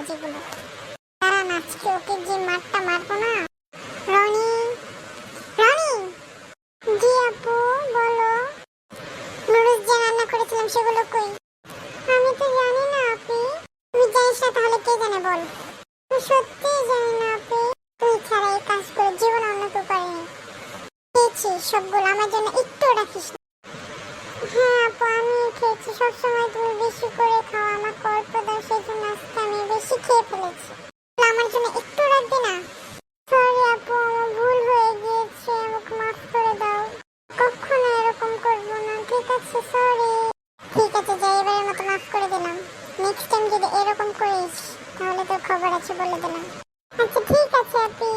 যেগুলো। কারণ আজকে ওকে যে মারটা মারবো না। রনি, রনি। জি আপু বলো। নুডলস যে রান্না করেছিলাম সেগুলো কই? আমি তো জানি না আপু। তুই জানিস না তাহলে কে জানে বল? তুই সত্যিই জানি না আপু। তুই ছাড়া এই কাজ করে জীবন অন্য কেউ পারেনি। খেয়েছি সবগুলো, আমার জন্য একটু রাখিস না। হ্যাঁ আপু আমি খেয়েছি, সবসময় তুমি বেশি করে খাও, আমার অল্প দাও, সেই জন্য আজকে আমি বেশি খেয়ে ফেলেছি। আমার জন্য একটু রাখবে না? সরি আপু, আমার ভুল হয়ে গিয়েছে, আমাকে মাফ করে দাও। কখনো এরকম করবো না, ঠিক আছে? সরি। ঠিক আছে যাই, এবারের মতো মাফ করে দিলাম। নেক্সট টাইম যদি এরকম করিস তাহলে তোর খবর আছে বলে দিলাম। আচ্ছা ঠিক আছে আপু।